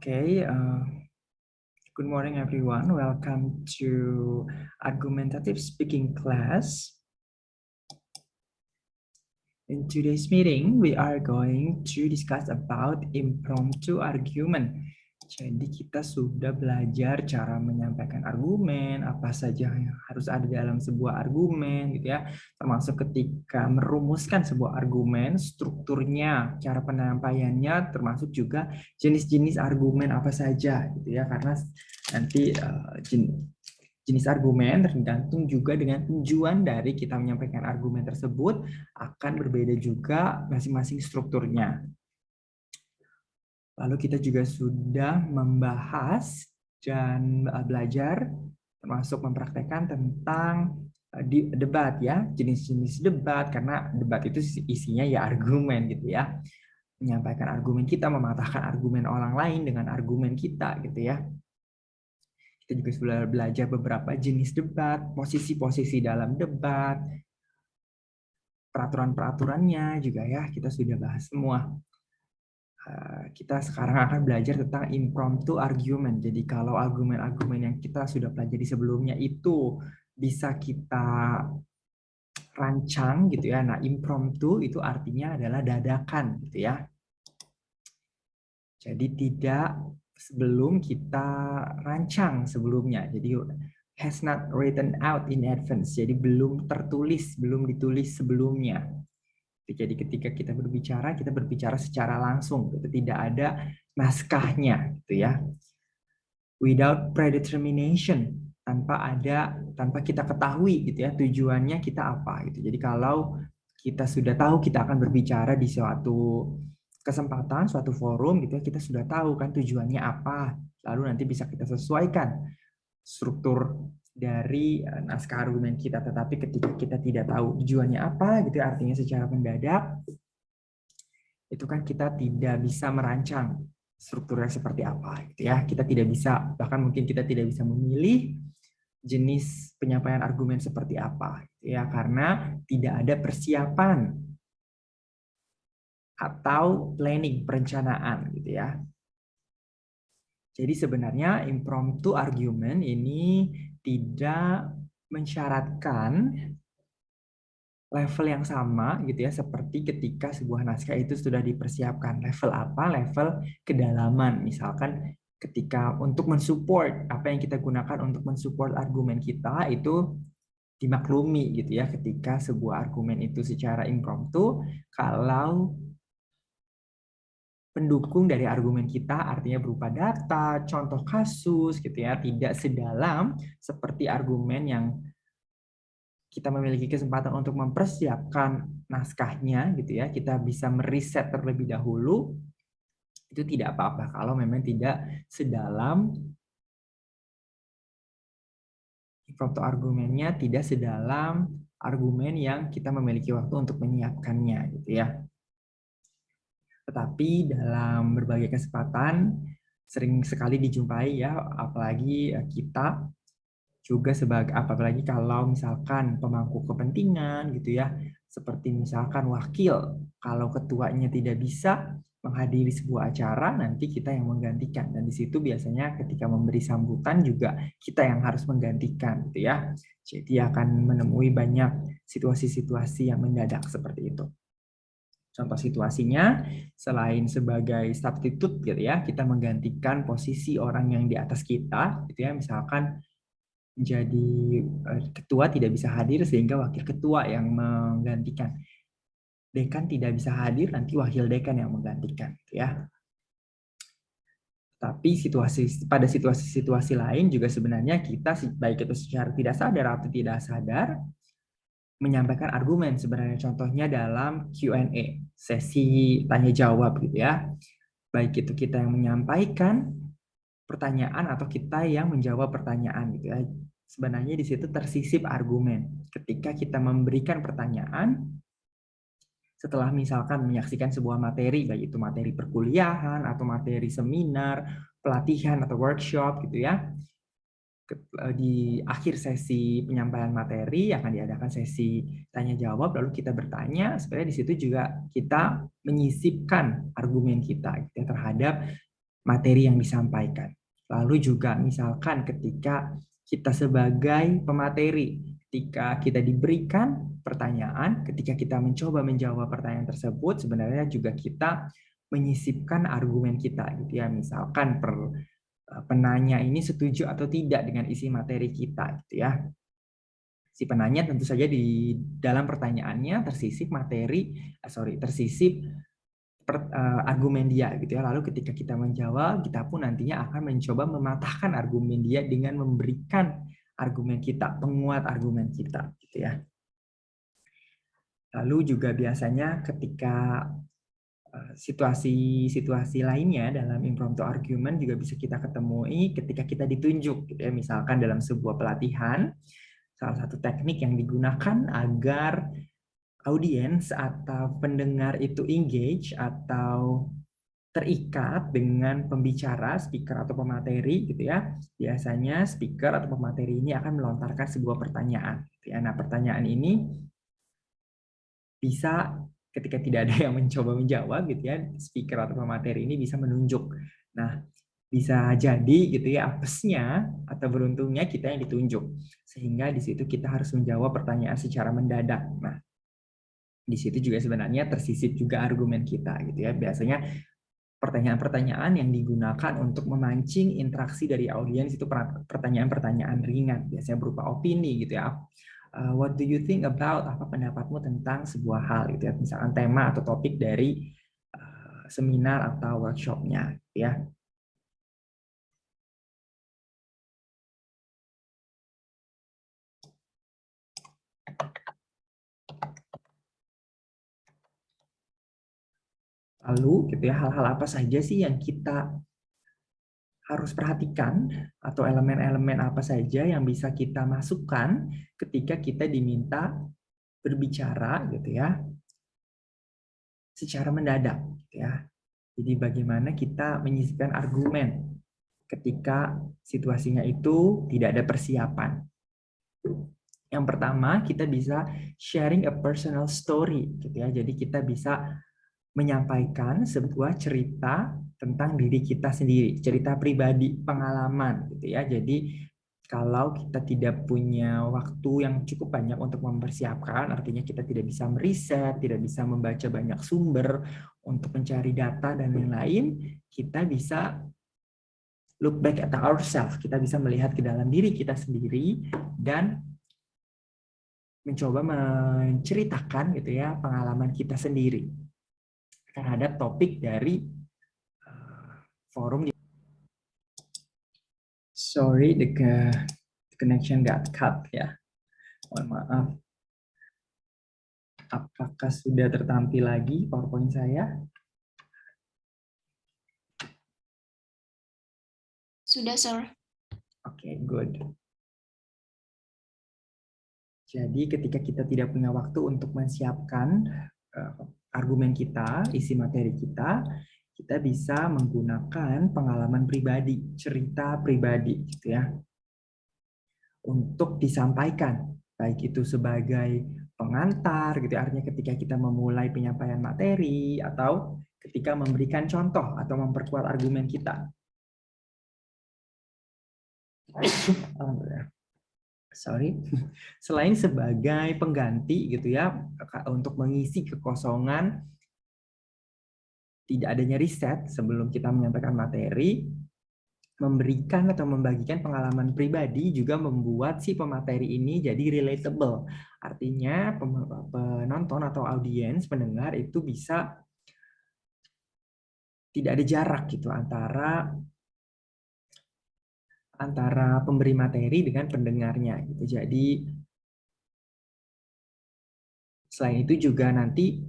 Okay, good morning everyone. Welcome to argumentative speaking class. In today's meeting, we are going to discuss about impromptu argument. Jadi kita sudah belajar cara menyampaikan argumen, apa saja yang harus ada dalam sebuah argumen, gitu ya. Termasuk ketika merumuskan sebuah argumen, strukturnya, cara penyampaiannya, termasuk juga jenis-jenis argumen apa saja, gitu ya. Karena nanti jenis argumen tergantung juga dengan tujuan dari kita menyampaikan argumen tersebut akan berbeda juga masing-masing strukturnya. Lalu kita juga sudah membahas dan belajar termasuk mempraktekkan tentang debat ya, jenis-jenis debat karena debat itu isinya ya argumen gitu ya. Menyampaikan argumen kita, mematahkan argumen orang lain dengan argumen kita gitu ya. Kita juga sudah belajar beberapa jenis debat, posisi-posisi dalam debat, peraturan-peraturannya juga ya, kita sudah bahas semua. Kita sekarang akan belajar tentang impromptu argument. Jadi kalau argumen-argumen yang kita sudah pelajari sebelumnya itu bisa kita rancang gitu ya. Nah, impromptu itu artinya adalah dadakan gitu ya. Jadi tidak sebelum kita rancang sebelumnya. Jadi has not written out in advance. Jadi belum tertulis, belum ditulis sebelumnya. Jadi ketika kita berbicara secara langsung, gitu. Tidak ada naskahnya, gitu ya. Without predetermination, tanpa kita ketahui, gitu ya, tujuannya kita apa, gitu. Jadi kalau kita sudah tahu kita akan berbicara di suatu kesempatan, suatu forum, gitu ya, kita sudah tahu kan tujuannya apa, lalu nanti bisa kita sesuaikan struktur dari naskah argumen kita. Tetapi ketika kita tidak tahu tujuannya apa, gitu artinya secara mendadak, itu kan kita tidak bisa merancang strukturnya seperti apa, gitu ya. Kita tidak bisa, bahkan mungkin kita tidak bisa memilih jenis penyampaian argumen seperti apa, gitu ya, karena tidak ada persiapan atau planning, perencanaan, gitu ya. Jadi sebenarnya impromptu argument ini tidak mensyaratkan level yang sama gitu ya, seperti ketika sebuah naskah itu sudah dipersiapkan. Level apa? Level kedalaman. Misalkan ketika untuk mensupport apa yang kita gunakan untuk mensupport argumen kita itu dimaklumi gitu ya, ketika sebuah argumen itu secara impromptu, kalau pendukung dari argumen kita artinya berupa data, contoh kasus gitu ya, tidak sedalam seperti argumen yang kita memiliki kesempatan untuk mempersiapkan naskahnya gitu ya, kita bisa meriset terlebih dahulu, itu tidak apa-apa kalau memang tidak sedalam impromptu argumennya, tidak sedalam argumen yang kita memiliki waktu untuk menyiapkannya gitu ya. Tetapi dalam berbagai kesempatan sering sekali dijumpai ya, apalagi kita juga sebagai, apalagi kalau misalkan pemangku kepentingan gitu ya, seperti misalkan wakil, kalau ketuanya tidak bisa menghadiri sebuah acara, nanti kita yang menggantikan, dan di situ biasanya ketika memberi sambutan juga kita yang harus menggantikan gitu ya. Jadi akan menemui banyak situasi-situasi yang mendadak seperti itu. Contoh situasinya, selain sebagai substitute gitu ya, kita menggantikan posisi orang yang di atas kita gitu ya, misalkan jadi ketua tidak bisa hadir sehingga wakil ketua yang menggantikan. Dekan tidak bisa hadir, nanti wakil dekan yang menggantikan gitu ya. Tapi pada situasi-situasi lain juga sebenarnya kita baik itu secara tidak sadar atau tidak sadar menyampaikan argumen. Sebenarnya contohnya dalam Q&A, sesi tanya jawab gitu ya. Baik itu kita yang menyampaikan pertanyaan atau kita yang menjawab pertanyaan gitu ya. Sebenarnya di situ tersisip argumen. Ketika kita memberikan pertanyaan, setelah misalkan menyaksikan sebuah materi, baik itu materi perkuliahan atau materi seminar, pelatihan atau workshop gitu ya, di akhir sesi penyampaian materi akan diadakan sesi tanya jawab, lalu kita bertanya. Sebenarnya di situ juga kita menyisipkan argumen kita gitu ya, terhadap materi yang disampaikan. Lalu juga misalkan ketika kita sebagai pemateri, ketika kita diberikan pertanyaan, ketika kita mencoba menjawab pertanyaan tersebut, sebenarnya juga kita menyisipkan argumen kita gitu ya. Misalkan penanya ini setuju atau tidak dengan isi materi kita gitu ya. Si penanya tentu saja di dalam pertanyaannya tersisip tersisip argumen dia gitu ya. Lalu ketika kita menjawab, kita pun nantinya akan mencoba mematahkan argumen dia dengan memberikan argumen kita, penguat argumen kita gitu ya. Lalu juga biasanya ketika situasi-situasi lainnya dalam impromptu argument juga bisa kita ketemui ketika kita ditunjuk gitu ya. Misalkan dalam sebuah pelatihan, salah satu teknik yang digunakan agar audiens atau pendengar itu engage atau terikat dengan pembicara, speaker atau pemateri gitu ya. Biasanya speaker atau pemateri ini akan melontarkan sebuah pertanyaan gitu ya. Nah, pertanyaan ini bisa ketika tidak ada yang mencoba menjawab gitu ya, speaker atau pemateri ini bisa menunjuk. Nah, bisa jadi gitu ya, apesnya atau beruntungnya kita yang ditunjuk. Sehingga di situ kita harus menjawab pertanyaan secara mendadak. Nah, di situ juga sebenarnya tersisip juga argumen kita gitu ya. Biasanya pertanyaan-pertanyaan yang digunakan untuk memancing interaksi dari audiens itu pertanyaan-pertanyaan ringan, biasanya berupa opini gitu ya. What do you think about, apa pendapatmu tentang sebuah hal gitu ya, misalkan tema atau topik dari seminar atau workshopnya ya. Lalu gitu ya, hal-hal apa saja sih yang kita harus perhatikan atau elemen-elemen apa saja yang bisa kita masukkan ketika kita diminta berbicara gitu ya secara mendadak gitu ya. Jadi bagaimana kita menyisipkan argumen ketika situasinya itu tidak ada persiapan. Yang pertama, kita bisa sharing a personal story gitu ya. Jadi kita bisa menyampaikan sebuah cerita tentang diri kita sendiri, cerita pribadi, pengalaman gitu ya. Jadi kalau kita tidak punya waktu yang cukup banyak untuk mempersiapkan, artinya kita tidak bisa meriset, tidak bisa membaca banyak sumber untuk mencari data dan lain-lain, kita bisa look back at ourselves, kita bisa melihat ke dalam diri kita sendiri dan mencoba menceritakan gitu ya pengalaman kita sendiri terhadap topik dari forum. Sorry, the connection got cut ya. Mohon maaf. Apakah sudah tertampil lagi PowerPoint saya? Sudah, Sir. Oke, good. Jadi ketika kita tidak punya waktu untuk menyiapkan argumen kita, isi materi kita bisa menggunakan pengalaman pribadi, cerita pribadi gitu ya. Untuk disampaikan, baik itu sebagai pengantar gitu ya, artinya ketika kita memulai penyampaian materi atau ketika memberikan contoh atau memperkuat argumen kita. Sorry. Selain sebagai pengganti gitu ya untuk mengisi kekosongan tidak adanya riset sebelum kita menyampaikan materi, memberikan atau membagikan pengalaman pribadi juga membuat si pemateri ini jadi relatable. Artinya penonton atau audiens pendengar itu bisa tidak ada jarak gitu antara pemberi materi dengan pendengarnya gitu. Jadi selain itu juga nanti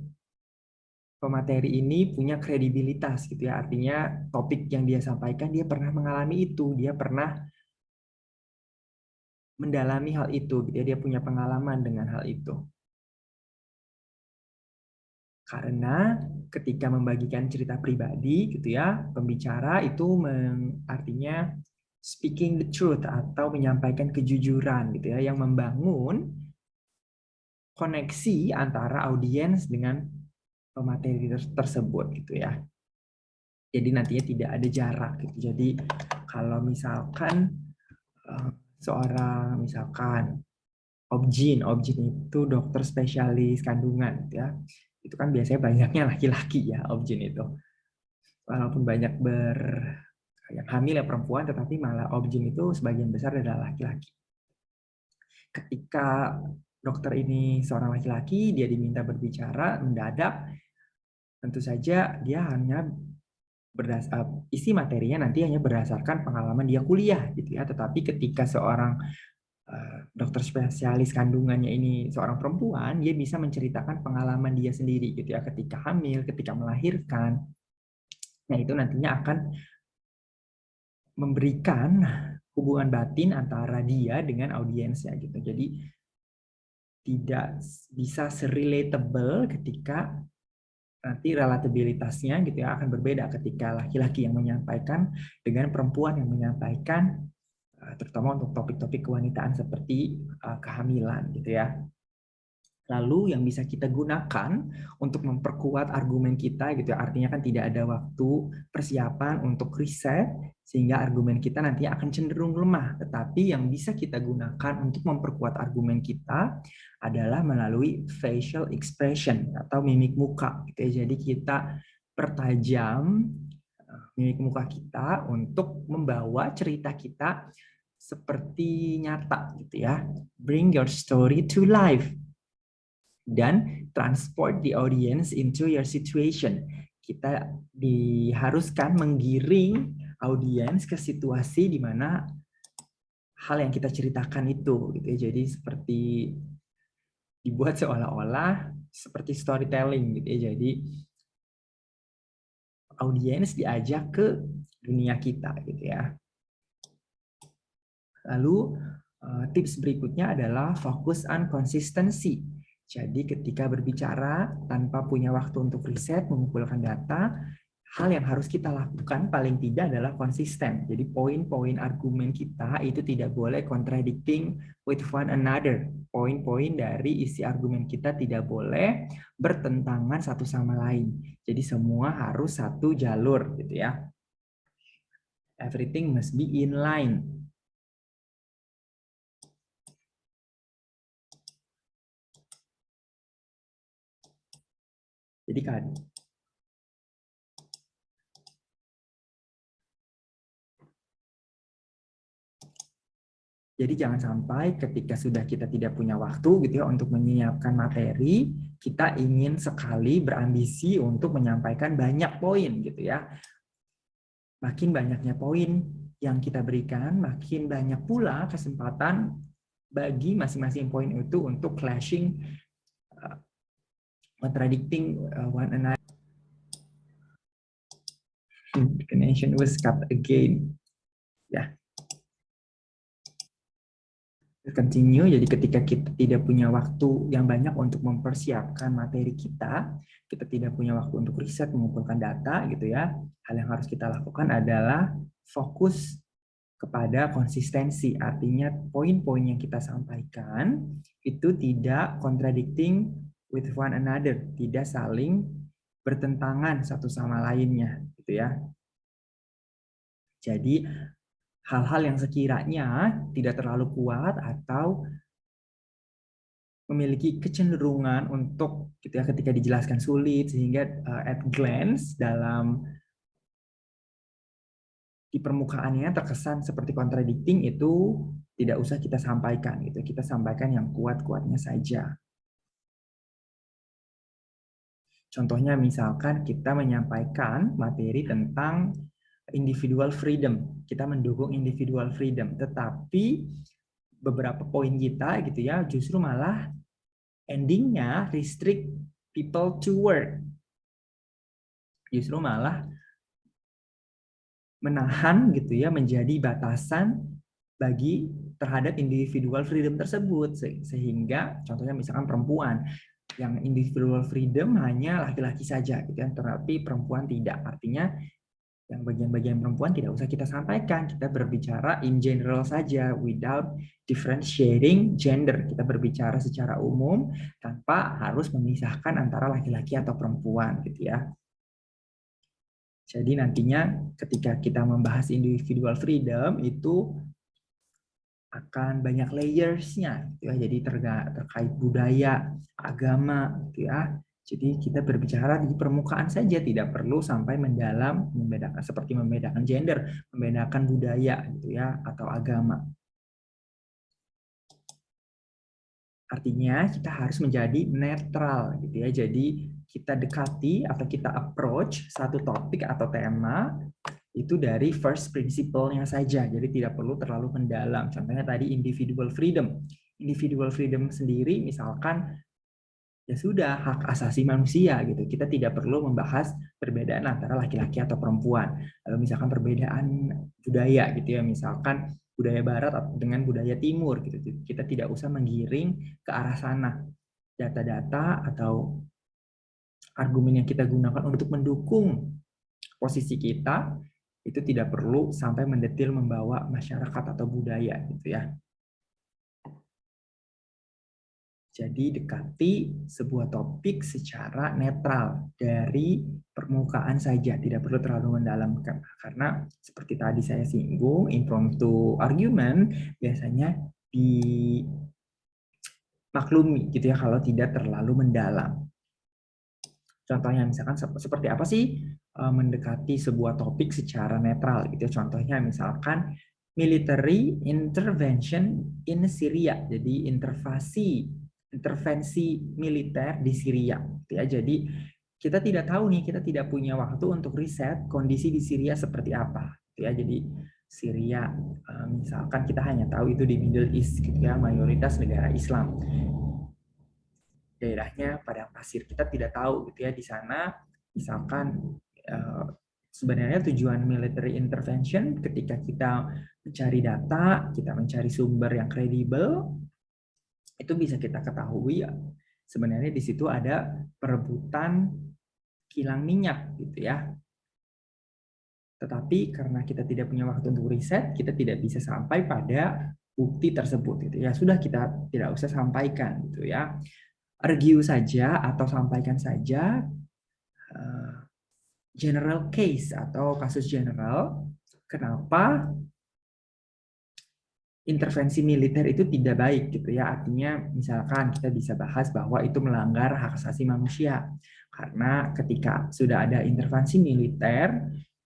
pemateri ini punya kredibilitas gitu ya. Artinya topik yang dia sampaikan dia pernah mengalami itu, dia pernah mendalami hal itu gitu ya. Dia punya pengalaman dengan hal itu. Karena ketika membagikan cerita pribadi gitu ya, pembicara itu artinya speaking the truth atau menyampaikan kejujuran gitu ya, yang membangun koneksi antara audiens dengan pemateri tersebut gitu ya. Jadi nantinya tidak ada jarak gitu. Jadi kalau misalkan seorang misalkan Objin itu dokter spesialis kandungan gitu ya. Itu kan biasanya banyaknya laki-laki ya Objin itu. Walaupun banyak yang hamil ya perempuan, tetapi malah Objin itu sebagian besar adalah laki-laki. Ketika dokter ini seorang laki-laki, dia diminta berbicara mendadak, tentu saja dia hanya isi materinya nanti hanya berdasarkan pengalaman dia kuliah gitu ya. Tetapi ketika seorang dokter spesialis kandungannya ini seorang perempuan, dia bisa menceritakan pengalaman dia sendiri gitu ya, ketika hamil, ketika melahirkan. Nah, itu nantinya akan memberikan hubungan batin antara dia dengan audiensnya gitu. Jadi tidak bisa se-relatable ketika nanti relatabilitasnya gitu ya akan berbeda ketika laki-laki yang menyampaikan dengan perempuan yang menyampaikan, terutama untuk topik-topik kewanitaan seperti kehamilan gitu ya. Lalu yang bisa kita gunakan untuk memperkuat argumen kita gitu ya, artinya kan tidak ada waktu persiapan untuk riset sehingga argumen kita nanti akan cenderung lemah. Tetapi yang bisa kita gunakan untuk memperkuat argumen kita adalah melalui facial expression atau mimik muka gitu ya. Jadi kita pertajam mimik muka kita untuk membawa cerita kita seperti nyata gitu ya. Bring your story to life dan transport the audience into your situation. Kita diharuskan menggiring audiens ke situasi di mana hal yang kita ceritakan itu gitu ya. Jadi seperti dibuat seolah-olah seperti storytelling gitu ya. Jadi audiens diajak ke dunia kita gitu ya. Lalu tips berikutnya adalah fokus on consistency. Jadi ketika berbicara tanpa punya waktu untuk riset, mengumpulkan data, hal yang harus kita lakukan paling tidak adalah konsisten. Jadi poin-poin argumen kita itu tidak boleh contradicting with one another. Poin-poin dari isi argumen kita tidak boleh bertentangan satu sama lain. Jadi semua harus satu jalur gitu ya. Everything must be in line. Jadi kan jadi jangan sampai ketika sudah kita tidak punya waktu gitu ya untuk menyiapkan materi, kita ingin sekali berambisi untuk menyampaikan banyak poin gitu ya. Makin banyaknya poin yang kita berikan, makin banyak pula kesempatan bagi masing-masing poin itu untuk clashing, contradicting one another. The connection was cut again. Ya. Continue, jadi ketika kita tidak punya waktu yang banyak untuk mempersiapkan materi kita tidak punya waktu untuk riset, mengumpulkan data gitu ya, hal yang harus kita lakukan adalah fokus kepada konsistensi, artinya poin-poin yang kita sampaikan itu tidak contradicting with one another, tidak saling bertentangan satu sama lainnya gitu ya. Jadi hal-hal yang sekiranya tidak terlalu kuat atau memiliki kecenderungan untuk gitu ya, ketika dijelaskan sulit sehingga at glance di permukaannya terkesan seperti contradicting, itu tidak usah kita sampaikan gitu. Kita sampaikan yang kuat-kuatnya saja. Contohnya misalkan kita menyampaikan materi tentang individual freedom. Kita mendukung individual freedom, tetapi beberapa poin kita gitu ya justru malah endingnya restrict people to work. Justru malah menahan gitu ya, menjadi batasan bagi terhadap individual freedom tersebut, sehingga contohnya misalkan perempuan yang individual freedom hanya laki-laki saja gitu ya, tetapi perempuan tidak, artinya yang bagian-bagian perempuan tidak usah kita sampaikan, kita berbicara in general saja without differentiating gender, kita berbicara secara umum tanpa harus memisahkan antara laki-laki atau perempuan gitu ya. Jadi nantinya ketika kita membahas individual freedom itu akan banyak layers-nya, gitu ya. Jadi terkait budaya, agama, gitu ya. Jadi kita berbicara di permukaan saja, tidak perlu sampai mendalam, membedakan seperti membedakan gender, membedakan budaya, gitu ya, atau agama. Artinya kita harus menjadi netral, gitu ya. Jadi kita dekati atau kita approach satu topik atau tema itu dari first principle-nya saja, jadi tidak perlu terlalu mendalam. Contohnya tadi individual freedom. Individual freedom sendiri misalkan ya sudah hak asasi manusia gitu. Kita tidak perlu membahas perbedaan antara laki-laki atau perempuan. Lalu misalkan perbedaan budaya gitu ya, misalkan budaya barat dengan budaya timur gitu. Kita tidak usah menggiring ke arah sana. Data-data atau argumen yang kita gunakan untuk mendukung posisi kita itu tidak perlu sampai mendetil membawa masyarakat atau budaya gitu ya. Jadi dekati sebuah topik secara netral dari permukaan saja, tidak perlu terlalu mendalam karena seperti tadi saya singgung, impromptu argument biasanya dimaklumi gitu ya kalau tidak terlalu mendalam. Contohnya misalkan seperti apa sih mendekati sebuah topik secara netral gitu. Contohnya misalkan military intervention in Syria. Jadi intervensi militer di Syria gitu ya. Jadi kita tidak tahu nih, kita tidak punya waktu untuk riset kondisi di Syria seperti apa gitu ya. Jadi Syria misalkan kita hanya tahu itu di Middle East gitu ya, mayoritas negara Islam. Daerahnya padang pasir, kita tidak tahu gitu ya di sana. Misalkan sebenarnya tujuan military intervention ketika kita mencari data, kita mencari sumber yang kredibel, itu bisa kita ketahui ya sebenarnya di situ ada perebutan kilang minyak gitu ya. Tetapi karena kita tidak punya waktu untuk riset, kita tidak bisa sampai pada bukti tersebut gitu ya. Sudah, kita tidak usah sampaikan gitu ya. Review saja atau sampaikan saja general case atau kasus general kenapa intervensi militer itu tidak baik gitu ya. Artinya misalkan kita bisa bahas bahwa itu melanggar hak asasi manusia karena ketika sudah ada intervensi militer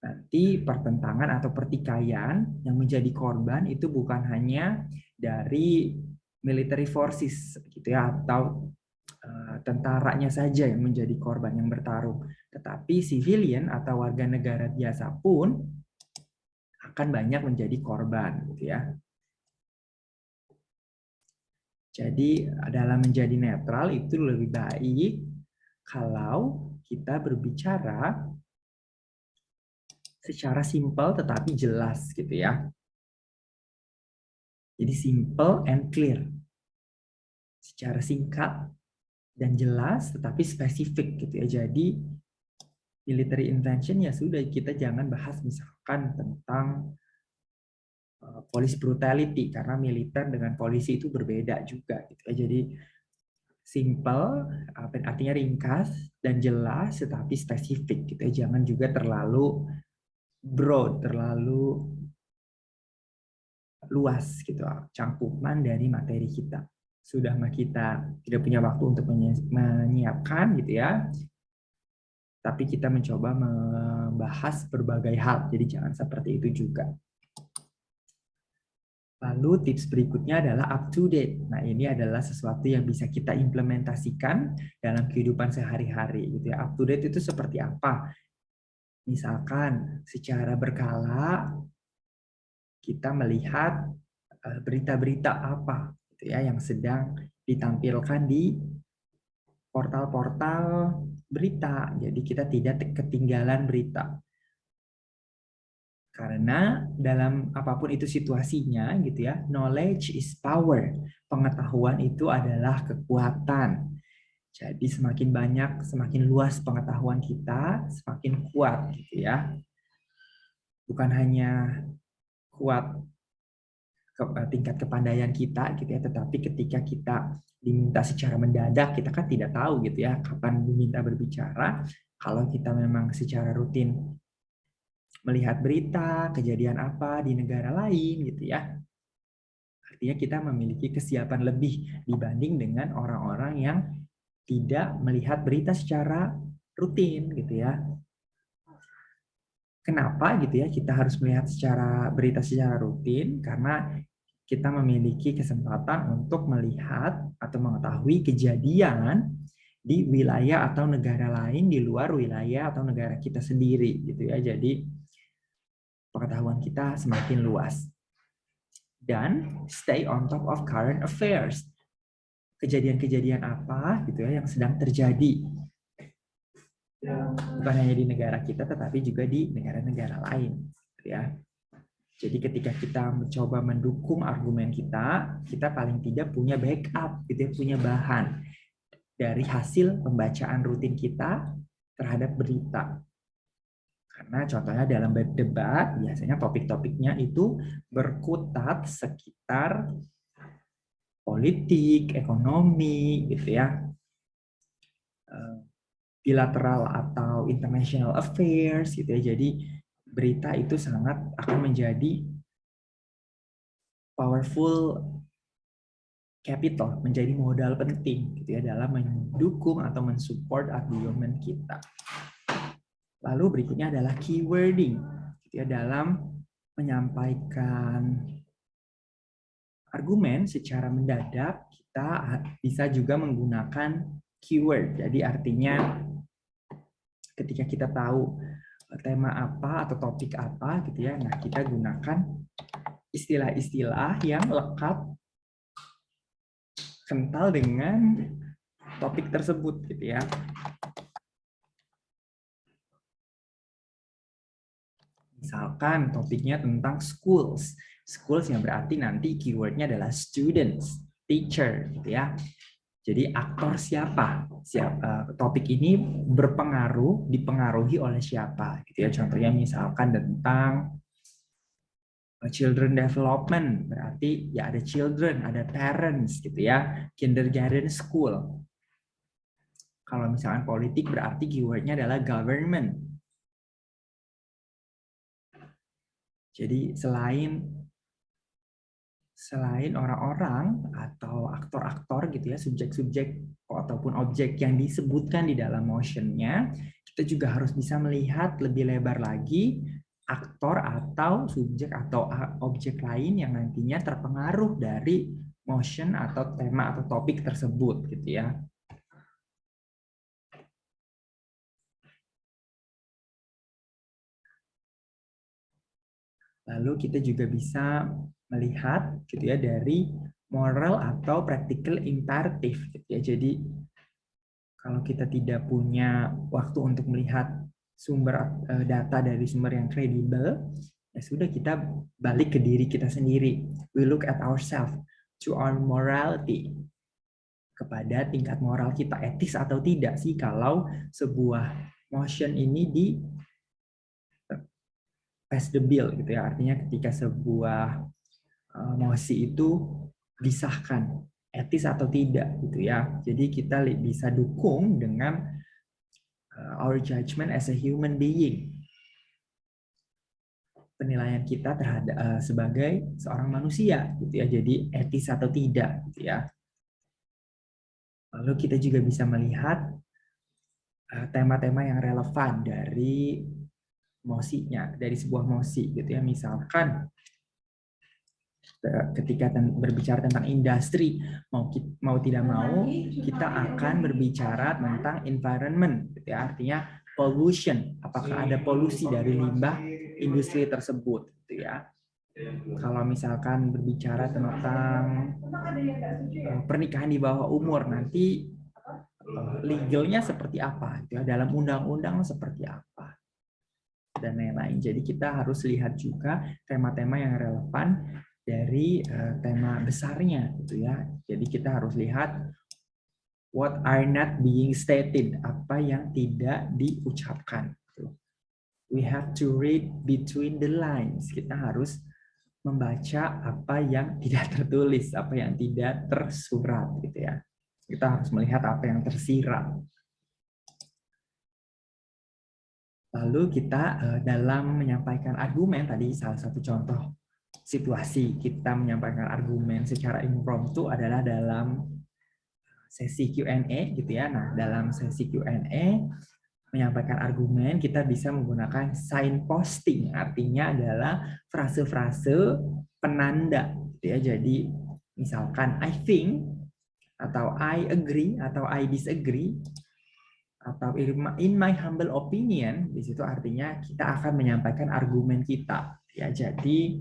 nanti pertentangan atau pertikaian yang menjadi korban itu bukan hanya dari military forces gitu ya atau tentaranya saja yang menjadi korban yang bertarung, tetapi civilian atau warga negara biasa pun akan banyak menjadi korban, gitu ya. Jadi dalam menjadi netral itu lebih baik kalau kita berbicara secara simpel tetapi jelas, gitu ya. Jadi simple and clear, secara singkat dan jelas tetapi spesifik gitu ya. Jadi military intervention ya sudah, kita jangan bahas misalkan tentang police brutality karena militer dengan polisi itu berbeda juga gitu ya. Jadi simple artinya ringkas dan jelas tetapi spesifik gitu ya. Jangan juga terlalu broad, terlalu luas gitu cangkupan dari materi kita. Sudah mah kita tidak punya waktu untuk menyiapkan gitu ya. Tapi kita mencoba membahas berbagai hal. Jadi jangan seperti itu juga. Lalu tips berikutnya adalah up to date. Nah, ini adalah sesuatu yang bisa kita implementasikan dalam kehidupan sehari-hari gitu ya. Up to date itu seperti apa? Misalkan secara berkala kita melihat berita-berita apa gitu ya yang sedang ditampilkan di portal-portal berita. Jadi kita tidak ketinggalan berita. Karena dalam apapun itu situasinya gitu ya, knowledge is power. Pengetahuan itu adalah kekuatan. Jadi semakin banyak, semakin luas pengetahuan kita, semakin kuat gitu ya. Bukan hanya kuat tingkat kepandaian kita gitu ya, tetapi ketika kita diminta secara mendadak, kita kan tidak tahu gitu ya kapan diminta berbicara. Kalau kita memang secara rutin melihat berita, kejadian apa di negara lain gitu ya. Artinya kita memiliki kesiapan lebih dibanding dengan orang-orang yang tidak melihat berita secara rutin gitu ya. Kenapa gitu ya kita harus melihat berita secara rutin? Karena kita memiliki kesempatan untuk melihat atau mengetahui kejadian di wilayah atau negara lain di luar wilayah atau negara kita sendiri gitu ya. Jadi pengetahuan kita semakin luas. Dan stay on top of current affairs. Kejadian-kejadian apa gitu ya yang sedang terjadi. Bukan hanya di negara kita tetapi juga di negara-negara lain gitu ya. Jadi ketika kita mencoba mendukung argumen kita paling tidak punya backup gitu ya, punya bahan dari hasil pembacaan rutin kita terhadap berita. Karena contohnya dalam debat, biasanya topik-topiknya itu berkutat sekitar politik, ekonomi, gitu ya, bilateral atau international affairs, gitu ya. Jadi berita itu sangat akan menjadi powerful capital, menjadi modal penting, gitu ya, dalam mendukung atau mensupport argumen kita. Lalu berikutnya adalah keywording, gitu ya, dalam menyampaikan argumen secara mendadak kita bisa juga menggunakan keyword. Jadi artinya ketika kita tahu tema apa atau topik apa gitu ya, nah kita gunakan istilah-istilah yang lekat kental dengan topik tersebut gitu ya. Misalkan topiknya tentang schools. Schools yang berarti nanti keywordnya adalah students, teacher, gitu ya. Jadi aktor siapa? Topik ini dipengaruhi oleh siapa? Gitu ya. Contohnya misalkan tentang children development, berarti ya ada children, ada parents, gitu ya. Kindergarten school. Kalau misalkan politik berarti keywordnya adalah government. Jadi selain orang-orang atau aktor-aktor gitu ya, subjek-subjek ataupun objek yang disebutkan di dalam motionnya, kita juga harus bisa melihat lebih lebar lagi aktor atau subjek atau objek lain yang nantinya terpengaruh dari motion atau tema atau topik tersebut gitu ya. Lalu kita juga bisa melihat gitu ya dari moral atau practical imperative gitu ya. Jadi kalau kita tidak punya waktu untuk melihat sumber data dari sumber yang kredibel, ya sudah kita balik ke diri kita sendiri. We look at ourselves, to our morality, kepada tingkat moral kita, etis atau tidak sih kalau sebuah motion ini di pass the bill gitu ya. Artinya ketika sebuah mosi itu disahkan, etis atau tidak gitu ya. Jadi kita bisa dukung dengan our judgment as a human being. Penilaian kita terhadap sebagai seorang manusia gitu ya. Jadi etis atau tidak gitu ya. Lalu kita juga bisa melihat tema-tema yang relevan dari mosinya, dari sebuah mosi gitu ya. Misalkan ketika berbicara tentang industri, mau tidak mau kita akan berbicara tentang environment gitu ya. Artinya pollution, apakah ada polusi dari limbah industri tersebut gitu ya. Kalau misalkan berbicara tentang pernikahan di bawah umur, nanti legalnya seperti apa gitu ya, dalam undang-undang seperti apa dan lain-lain. Jadi kita harus lihat juga tema-tema yang relevan dari tema besarnya gitu ya. Jadi kita harus lihat what are not being stated, apa yang tidak diucapkan. We have to read between the lines. Kita harus membaca apa yang tidak tertulis, apa yang tidak tersurat gitu ya. Kita harus melihat apa yang tersirat. Lalu kita dalam menyampaikan argumen, tadi salah satu contoh situasi kita menyampaikan argumen secara impromptu adalah dalam sesi Q&A gitu ya. Nah, dalam sesi Q&A menyampaikan argumen kita bisa menggunakan signposting, artinya adalah frase-frase penanda gitu ya. Jadi misalkan I think atau I agree atau I disagree atau in my humble opinion, di situ artinya kita akan menyampaikan argumen kita ya. Jadi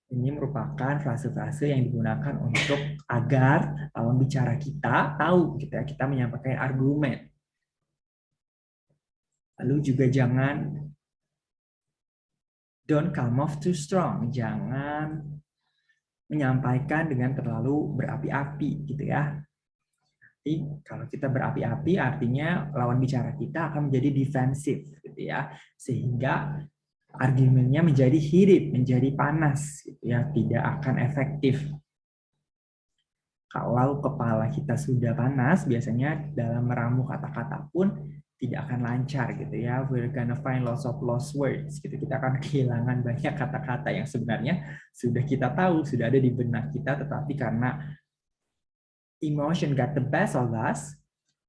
ini merupakan frase-frase yang digunakan untuk agar lawan bicara kita tahu gitu ya, kita menyampaikan argumen. Lalu juga jangan don't come off too strong, jangan menyampaikan dengan terlalu berapi-api gitu ya. Jadi kalau kita berapi-api artinya lawan bicara kita akan menjadi defensif gitu ya, sehingga argumennya menjadi heated, menjadi panas gitu ya, tidak akan efektif. Kalau kepala kita sudah panas, biasanya dalam meramu kata-kata pun tidak akan lancar gitu ya. We're gonna find lots of lost words gitu. Kita akan kehilangan banyak kata-kata yang sebenarnya sudah kita tahu, sudah ada di benak kita, tetapi karena emotion got the best of us,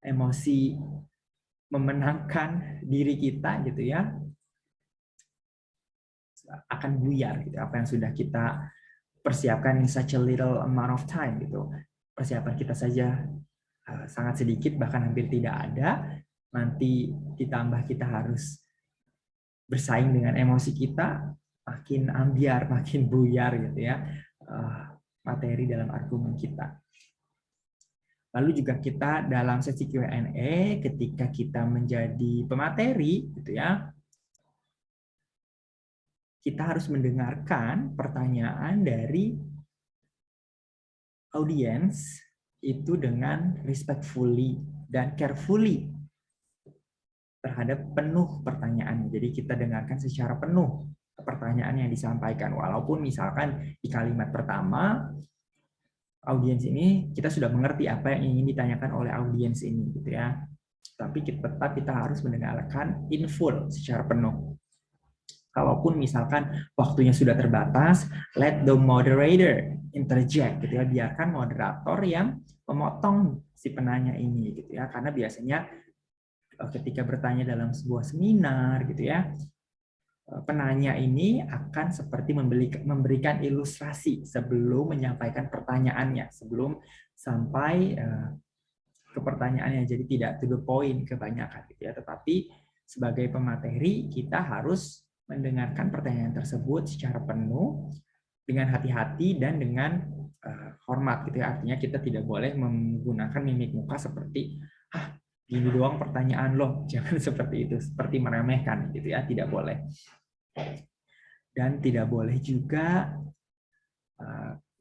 emosi memenangkan diri kita gitu ya, akan buyar gitu apa yang sudah kita persiapkan in such a little amount of time gitu. Persiapan kita saja sangat sedikit, bahkan hampir tidak ada. Nanti ditambah kita harus bersaing dengan emosi kita, makin ambiar, makin buyar gitu ya materi dalam argumen kita. Lalu juga kita dalam sesi Q&A ketika kita menjadi pemateri gitu ya, kita harus mendengarkan pertanyaan dari audiens itu dengan respectfully dan carefully terhadap penuh pertanyaan. Jadi kita dengarkan secara penuh pertanyaan yang disampaikan. Walaupun misalkan di kalimat pertama audiens ini kita sudah mengerti apa yang ingin ditanyakan oleh audiens ini gitu ya. Tapi tetap kita harus mendengarkan in full secara penuh. Kalaupun misalkan waktunya sudah terbatas, let the moderator interject gitu ya, biarkan moderator yang memotong si penanya ini gitu ya, karena biasanya ketika bertanya dalam sebuah seminar gitu ya, penanya ini akan seperti memberikan ilustrasi sebelum menyampaikan pertanyaannya, sebelum sampai ke pertanyaannya, jadi tidak to the point kebanyakan gitu ya. Tetapi sebagai pemateri kita harus mendengarkan pertanyaan tersebut secara penuh dengan hati-hati dan dengan hormat gitu ya. Artinya kita tidak boleh menggunakan mimik muka seperti gini doang pertanyaan loh, jangan seperti itu, seperti meremehkan gitu ya, tidak boleh. Dan tidak boleh juga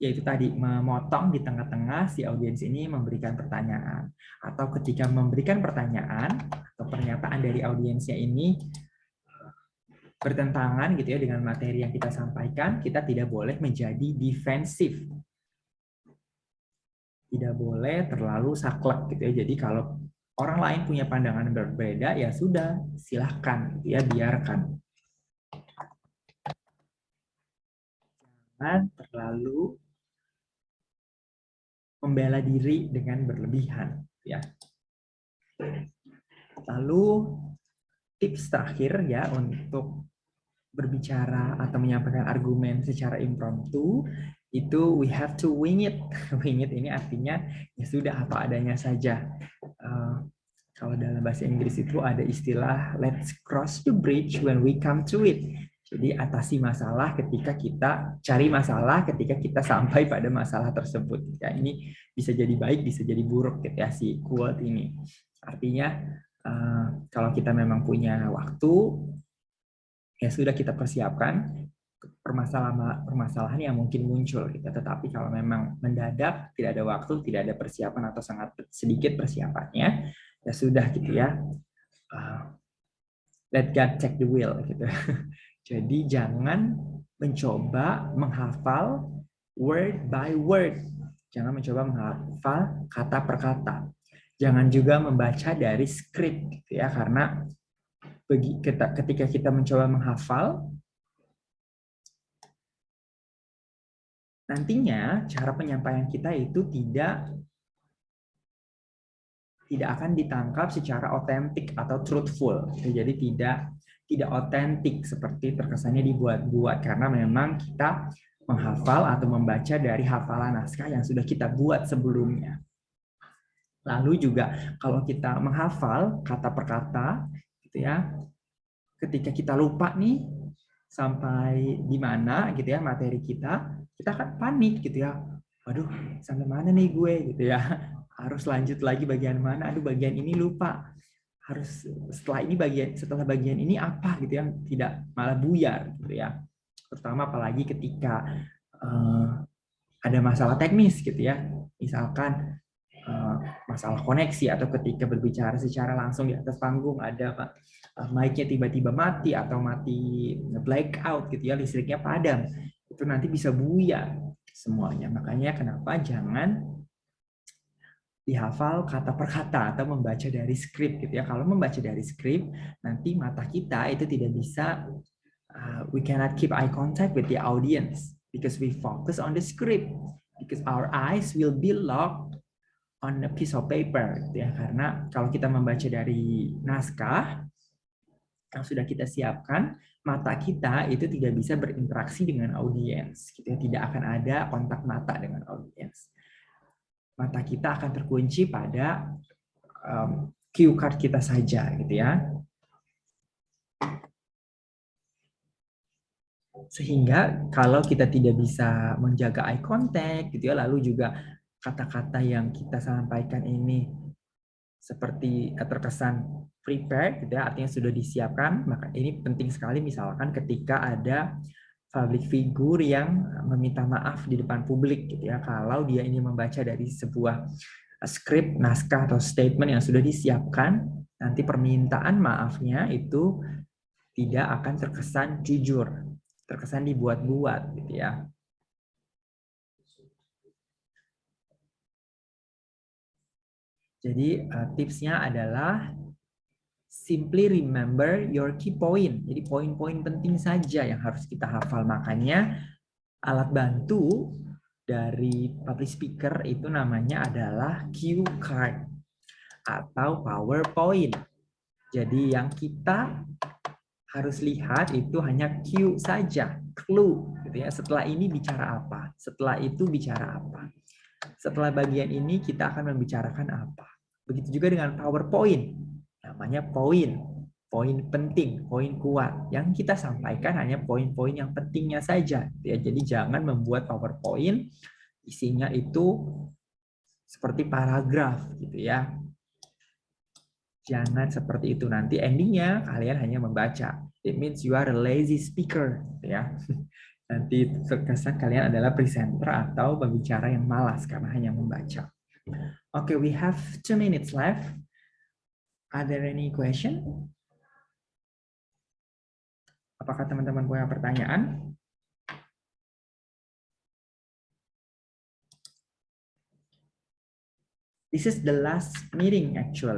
yaitu tadi memotong di tengah-tengah si audiens ini memberikan pertanyaan, atau ketika memberikan pertanyaan atau pernyataan dari audiensnya ini bertentangan gitu ya dengan materi yang kita sampaikan, kita tidak boleh menjadi defensif. Tidak boleh terlalu saklek gitu ya. Jadi kalau orang lain punya pandangan berbeda, ya sudah, silahkan gitu ya, biarkan. Jangan terlalu membela diri dengan berlebihan ya. Lalu tips terakhir ya untuk berbicara atau menyampaikan argumen secara impromptu itu we have to wing it. Wing it ini artinya ya sudah apa adanya saja. Kalau dalam bahasa Inggris itu ada istilah let's cross the bridge when we come to it. Jadi atasi masalah ketika kita cari masalah ketika kita sampai pada masalah tersebut. Ya, ini bisa jadi baik, bisa jadi buruk gitu ya si quote ini. Artinya kalau kita memang punya waktu, ya sudah kita persiapkan permasalahan yang mungkin muncul gitu. Tetapi kalau memang mendadak, tidak ada waktu, tidak ada persiapan atau sangat sedikit persiapannya, ya sudah gitu ya. Let God take the wheel gitu. Jadi jangan mencoba menghafal word by word. Jangan mencoba menghafal kata per kata. Jangan juga membaca dari skrip gitu ya, karena ketika kita mencoba menghafal, nantinya cara penyampaian kita itu tidak akan ditangkap secara otentik atau truthful. Jadi tidak otentik seperti terkesannya dibuat-buat, karena memang kita menghafal atau membaca dari hafalan naskah yang sudah kita buat sebelumnya. Lalu juga kalau kita menghafal kata per kata gitu ya, ketika kita lupa nih sampai di mana gitu ya materi kita akan panik gitu ya. Waduh, sampai mana nih gue gitu ya. Harus lanjut lagi bagian mana? Aduh, bagian ini lupa. Harus setelah bagian ini apa gitu ya, tidak malah buyar gitu ya. Terutama apalagi ketika ada masalah teknis gitu ya. Misalkan masalah koneksi atau ketika berbicara secara langsung di atas panggung ada mic-nya tiba-tiba mati atau mati blackout gitu ya, listriknya padam, itu nanti bisa buyar semuanya. Makanya kenapa jangan dihafal kata per kata atau membaca dari skrip gitu ya. Kalau membaca dari skrip nanti mata kita itu tidak bisa, we cannot keep eye contact with the audience because we focus on the script, because our eyes will be locked on a piece of paper gitu ya. Karena kalau kita membaca dari naskah yang sudah kita siapkan, mata kita itu tidak bisa berinteraksi dengan audiens gitu ya. Tidak akan ada kontak mata dengan audiens. Mata kita akan terkunci pada cue card kita saja gitu ya. Sehingga kalau kita tidak bisa menjaga eye contact gitu ya, lalu juga kata-kata yang kita sampaikan ini seperti terkesan prepared gitu ya, artinya sudah disiapkan, maka ini penting sekali misalkan ketika ada public figure yang meminta maaf di depan publik gitu ya, kalau dia ini membaca dari sebuah skrip, naskah atau statement yang sudah disiapkan, nanti permintaan maafnya itu tidak akan terkesan jujur, terkesan dibuat-buat gitu ya. Jadi tipsnya adalah simply remember your key point. Jadi poin-poin penting saja yang harus kita hafal. Makanya alat bantu dari public speaker itu namanya adalah cue card atau PowerPoint. Jadi yang kita harus lihat itu hanya cue saja, clue gitu ya. Setelah ini bicara apa? Setelah itu bicara apa? Setelah bagian ini kita akan membicarakan apa? Begitu juga dengan PowerPoint. Namanya poin penting, poin kuat. Yang kita sampaikan hanya poin-poin yang pentingnya saja. Ya, jadi jangan membuat PowerPoint isinya itu seperti paragraf gitu ya. Jangan seperti itu, nanti endingnya kalian hanya membaca. It means you are a lazy speaker gitu ya. Nanti terkesan kalian adalah presenter atau pembicara yang malas karena hanya membaca. Okay, we have 2 minutes left. Are there any question? Apakah teman-teman punya pertanyaan? This is the last meeting actually.